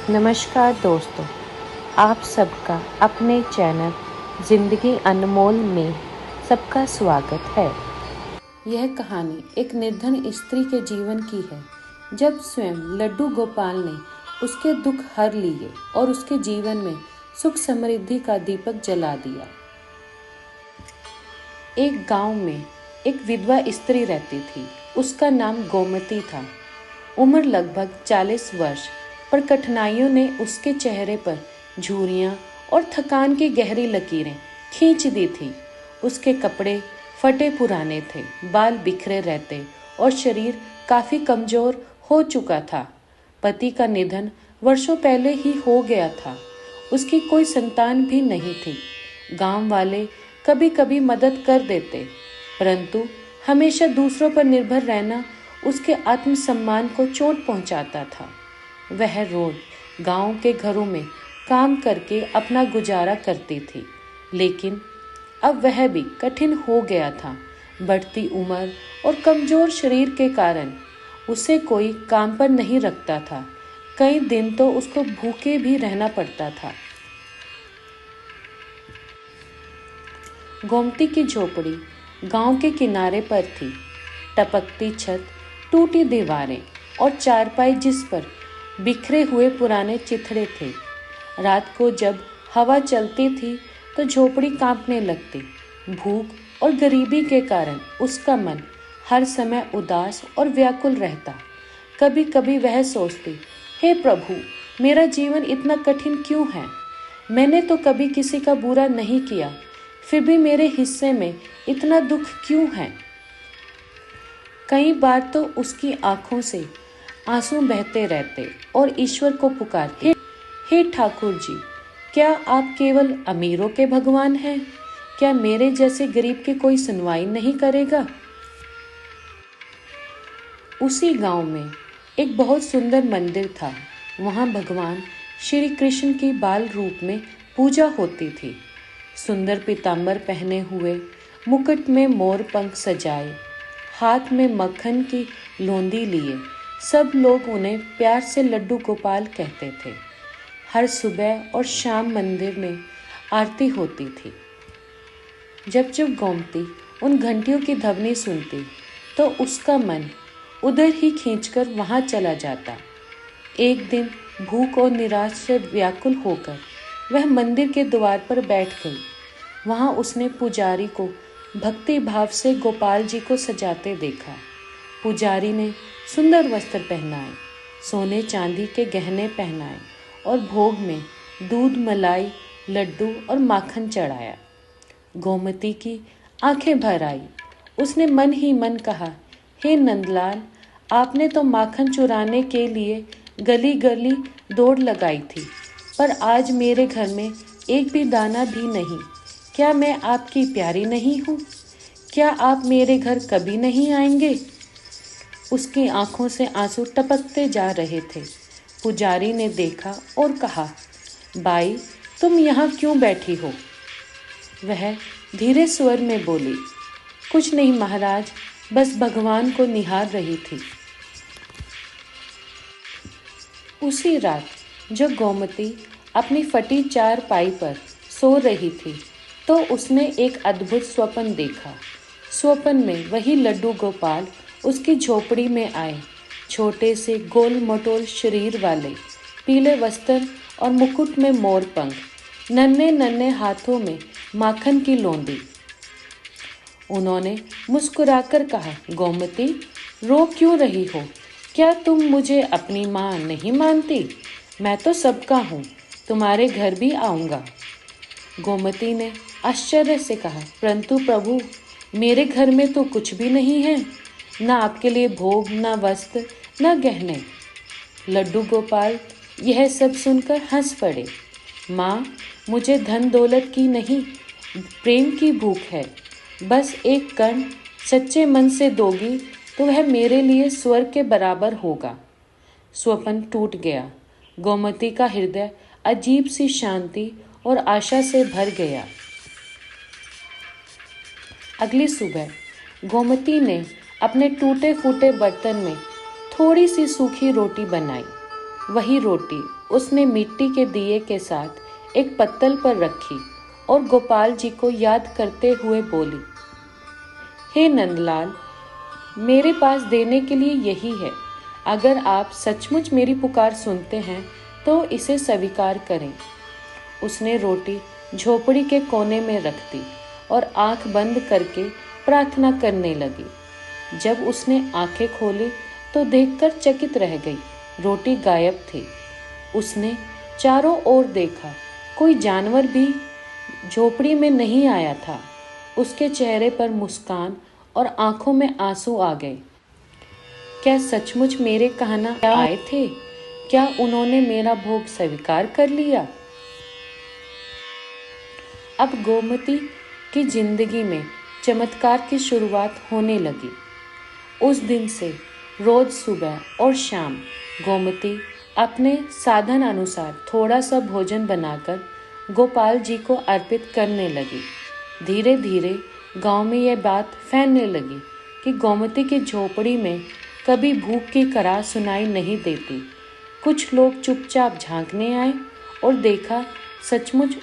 नमस्कार दोस्तों, आप सबका अपने चैनल ज़िंदगी अनमोल में सबका स्वागत है। यह कहानी एक निर्धन स्त्री के जीवन की है, जब स्वयं लड्डू गोपाल ने उसके दुख हर लिए और उसके जीवन में सुख समृद्धि का दीपक जला दिया। एक गांव में एक विधवा स्त्री रहती थी। उसका नाम गोमती था। उम्र लगभग 40 वर्ष, पर कठिनाइयों ने उसके चेहरे पर झुर्रियां और थकान की गहरी लकीरें खींच दी थी। उसके कपड़े फटे पुराने थे, बाल बिखरे रहते और शरीर काफी कमजोर हो चुका था। पति का निधन वर्षों पहले ही हो गया था। उसकी कोई संतान भी नहीं थी। गांव वाले कभी कभी मदद कर देते, परंतु हमेशा दूसरों पर निर्भर रहना उसके आत्मसम्मान को चोट पहुंचाता था। वह रोज गांव के घरों में काम करके अपना गुजारा करती थी, लेकिन अब वह भी कठिन हो गया था। बढ़ती उम्र और कमजोर शरीर के कारण उसे कोई काम पर नहीं रखता था। कई दिन तो उसको भूखे भी रहना पड़ता था। गोमती की झोपड़ी गांव के किनारे पर थी। टपकती छत, टूटी दीवारें और चारपाई जिस पर बिखरे हुए पुराने चिथड़े थे। रात को जब हवा चलती थी तो झोपड़ी कांपने लगती। भूख और गरीबी के कारण उसका मन हर समय उदास और व्याकुल रहता। कभी कभी वह सोचती, हे प्रभु, मेरा जीवन इतना कठिन क्यों है? मैंने तो कभी किसी का बुरा नहीं किया, फिर भी मेरे हिस्से में इतना दुख क्यों है? कई बार तो उसकी आंखों से आंसू बहते रहते और ईश्वर को पुकारते, हे ठाकुर जी, क्या आप केवल अमीरों के भगवान हैं? क्या मेरे जैसे गरीब की कोई सुनवाई नहीं करेगा? उसी गांव में एक बहुत सुंदर मंदिर था। वहां भगवान श्री कृष्ण की बाल रूप में पूजा होती थी। सुंदर पीतांबर पहने हुए, मुकुट में मोर पंख सजाए, हाथ में मक्खन की लोंदी लिए, सब लोग उन्हें प्यार से लड्डू गोपाल कहते थे। हर सुबह और शाम मंदिर में आरती होती थी। जब जब गोमती उन घंटियों की ध्वनि सुनती तो उसका मन उधर ही खींचकर वहां चला जाता। एक दिन भूख और निराश से व्याकुल होकर वह मंदिर के द्वार पर बैठ गई। वहां उसने पुजारी को भक्ति भाव से गोपाल जी को सजाते देखा। पुजारी ने सुंदर वस्त्र पहनाए, सोने चांदी के गहने पहनाए और भोग में दूध, मलाई, लड्डू और माखन चढ़ाया। गोमती की आंखें भर आई। उसने मन ही मन कहा, हे नंदलाल, आपने तो माखन चुराने के लिए गली गली दौड़ लगाई थी, पर आज मेरे घर में एक भी दाना भी नहीं। क्या मैं आपकी प्यारी नहीं हूँ? क्या आप मेरे घर कभी नहीं आएंगे? उसकी आंखों से आंसू टपकते जा रहे थे। पुजारी ने देखा और कहा, बाई, तुम यहाँ क्यों बैठी हो? वह धीरे स्वर में बोली, कुछ नहीं महाराज, बस भगवान को निहार रही थी। उसी रात जब गोमती अपनी फटी चारपाई पर सो रही थी तो उसने एक अद्भुत स्वप्न देखा। स्वप्न में वही लड्डू गोपाल उसकी झोपड़ी में आए। छोटे से गोल मटोल शरीर वाले, पीले वस्त्र और मुकुट में मोर पंख, नन्हे नन्हे हाथों में माखन की लोंदी। उन्होंने मुस्कुराकर कहा, गोमती, रो क्यों रही हो? क्या तुम मुझे अपनी माँ नहीं मानती? मैं तो सबका हूँ, तुम्हारे घर भी आऊँगा। गोमती ने आश्चर्य से कहा, परंतु प्रभु, मेरे घर में तो कुछ भी नहीं है, न आपके लिए भोग, न वस्त्र, न गहने। लड्डू गोपाल यह सब सुनकर हंस पड़े। माँ, मुझे धन दौलत की नहीं, प्रेम की भूख है। बस एक कण सच्चे मन से दोगी तो वह मेरे लिए स्वर्ग के बराबर होगा। स्वप्न टूट गया। गोमती का हृदय अजीब सी शांति और आशा से भर गया। अगली सुबह गोमती ने अपने टूटे फूटे बर्तन में थोड़ी सी सूखी रोटी बनाई। वही रोटी उसने मिट्टी के दिए के साथ एक पत्तल पर रखी और गोपाल जी को याद करते हुए बोली, हे नंदलाल, मेरे पास देने के लिए यही है। अगर आप सचमुच मेरी पुकार सुनते हैं तो इसे स्वीकार करें। उसने रोटी झोपड़ी के कोने में रख दी और आंख बंद करके प्रार्थना करने लगी। जब उसने आंखें खोली तो देखकर चकित रह गई, रोटी गायब थी। उसने चारों ओर देखा, कोई जानवर भी झोपड़ी में नहीं आया था। उसके चेहरे पर मुस्कान और आंखों में आंसू आ गए। क्या सचमुच मेरे कहना आए थे? क्या उन्होंने मेरा भोग स्वीकार कर लिया? अब गोमती की जिंदगी में चमत्कार की शुरुआत होने लगी। उस दिन से रोज सुबह और शाम गोमती अपने साधन अनुसार थोड़ा सा भोजन बनाकर गोपाल जी को अर्पित करने लगी। धीरे धीरे गांव में यह बात फैलने लगी कि गोमती की झोपड़ी में कभी भूख की कराह सुनाई नहीं देती। कुछ लोग चुपचाप झांकने आए और देखा, सचमुच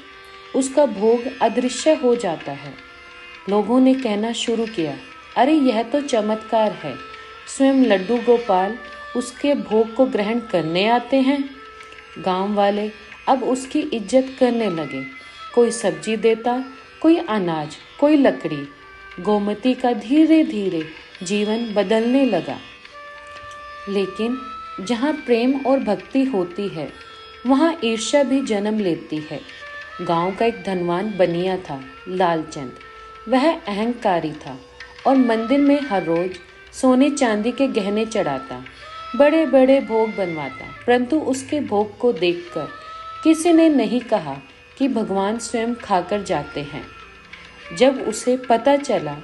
उसका भोग अदृश्य हो जाता है। लोगों ने कहना शुरू किया, अरे यह तो चमत्कार है, स्वयं लड्डू गोपाल उसके भोग को ग्रहण करने आते हैं। गांव वाले अब उसकी इज्जत करने लगे। कोई सब्जी देता, कोई अनाज, कोई लकड़ी। गोमती का धीरे धीरे जीवन बदलने लगा। लेकिन जहाँ प्रेम और भक्ति होती है वहाँ ईर्ष्या भी जन्म लेती है। गांव का एक धनवान बनिया था, लालचंद। वह अहंकारी था और मंदिर में हर रोज सोने चांदी के गहने चढ़ाता, बड़े बड़े भोग बनवाता। परंतु उसके भोग को देखकर किसी ने नहीं कहा कि भगवान स्वयं खाकर जाते हैं। जब उसे पता चला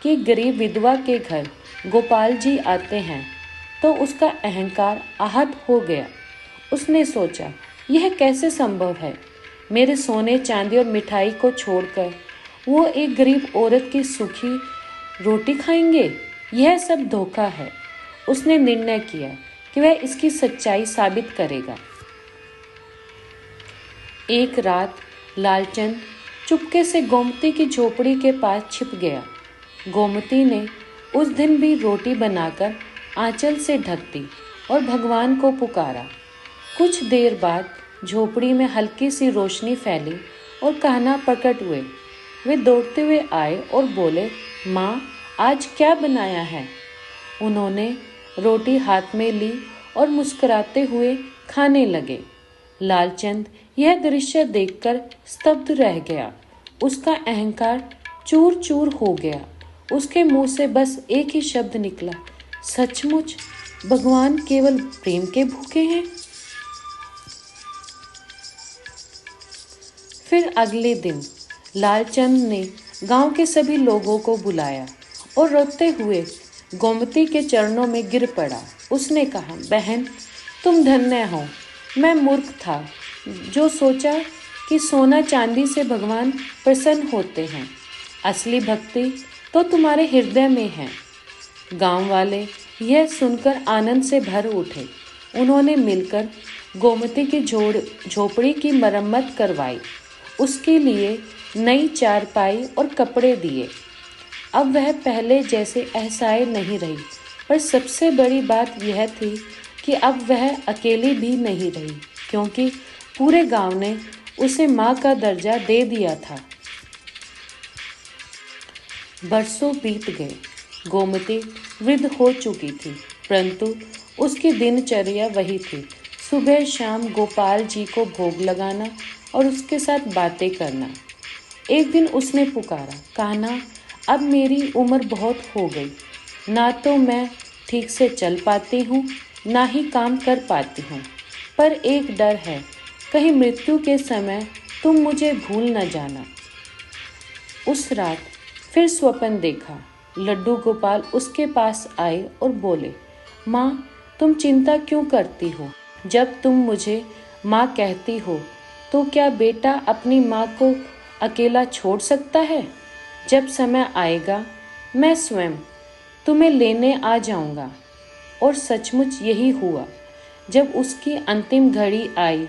कि गरीब विधवा के घर गोपाल जी आते हैं तो उसका अहंकार आहत हो गया। उसने सोचा, यह कैसे संभव है? मेरे सोने चांदी और मिठाई को छोड़कर वो एक गरीब औरत की सूखी रोटी खाएंगे? यह सब धोखा है। उसने निर्णय किया कि वह इसकी सच्चाई साबित करेगा। एक रात लालचंद चुपके से गोमती की झोपड़ी के पास छिप गया। गोमती ने उस दिन भी रोटी बनाकर आंचल से ढक दी और भगवान को पुकारा। कुछ देर बाद झोपड़ी में हल्की सी रोशनी फैली और कान्हा प्रकट हुए। वे दौड़ते हुए आए और बोले, माँ, आज क्या बनाया है? उन्होंने रोटी हाथ में ली और मुस्कुराते हुए खाने लगे। लालचंद यह दृश्य देखकर स्तब्ध रह गया। उसका अहंकार चूर चूर हो गया। उसके मुंह से बस एक ही शब्द निकला, सचमुच भगवान केवल प्रेम के भूखे हैं। फिर अगले दिन लालचंद ने गांव के सभी लोगों को बुलाया और रोते हुए गोमती के चरणों में गिर पड़ा। उसने कहा, बहन, तुम धन्य हो। मैं मूर्ख था जो सोचा कि सोना चांदी से भगवान प्रसन्न होते हैं। असली भक्ति तो तुम्हारे हृदय में है। गांव वाले यह सुनकर आनंद से भर उठे। उन्होंने मिलकर गोमती की झोपड़ी की मरम्मत करवाई, उसके लिए नई चारपाई और कपड़े दिए। अब वह पहले जैसे असहाय नहीं रही, पर सबसे बड़ी बात यह थी कि अब वह अकेली भी नहीं रही, क्योंकि पूरे गांव ने उसे माँ का दर्जा दे दिया था। बरसों बीत गए। गोमती वृद्ध हो चुकी थी, परंतु उसकी दिनचर्या वही थी, सुबह शाम गोपाल जी को भोग लगाना और उसके साथ बातें करना। एक दिन उसने पुकारा, कान्हा, अब मेरी उम्र बहुत हो गई, ना तो मैं ठीक से चल पाती हूँ, ना ही काम कर पाती हूँ, पर एक डर है, कहीं मृत्यु के समय तुम मुझे भूल न जाना। उस रात फिर स्वप्न देखा। लड्डू गोपाल उसके पास आए और बोले, माँ, तुम चिंता क्यों करती हो? जब तुम मुझे माँ कहती हो तो क्या बेटा अपनी माँ को अकेला छोड़ सकता है? जब समय आएगा मैं स्वयं तुम्हें लेने आ जाऊंगा। और सचमुच यही हुआ। जब उसकी अंतिम घड़ी आई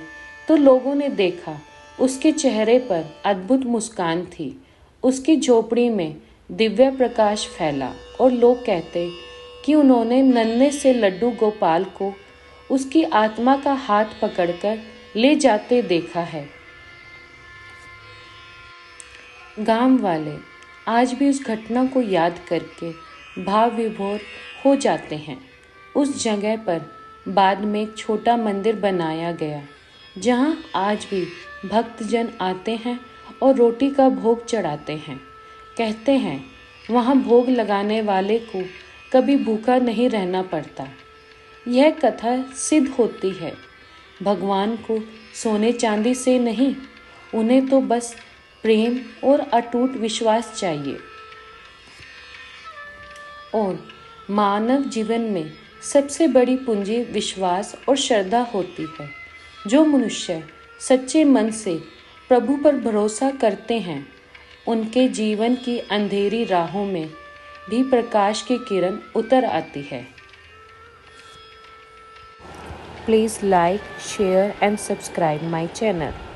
तो लोगों ने देखा उसके चेहरे पर अद्भुत मुस्कान थी। उसकी झोपड़ी में दिव्य प्रकाश फैला और लोग कहते कि उन्होंने नन्हे से लड्डू गोपाल को उसकी आत्मा का हाथ पकड़कर ले जाते देखा है। गांव वाले आज भी उस घटना को याद करके भाव विभोर हो जाते हैं। उस जगह पर बाद में एक छोटा मंदिर बनाया गया, जहां आज भी भक्तजन आते हैं और रोटी का भोग चढ़ाते हैं। कहते हैं वहां भोग लगाने वाले को कभी भूखा नहीं रहना पड़ता। यह कथा सिद्ध होती है भगवान को सोने चांदी से नहीं, उन्हें तो बस प्रेम और अटूट विश्वास चाहिए। और मानव जीवन में सबसे बड़ी पूंजी विश्वास और श्रद्धा होती है। जो मनुष्य सच्चे मन से प्रभु पर भरोसा करते हैं, उनके जीवन की अंधेरी राहों में भी प्रकाश की किरण उतर आती है। Please like, share and subscribe my channel.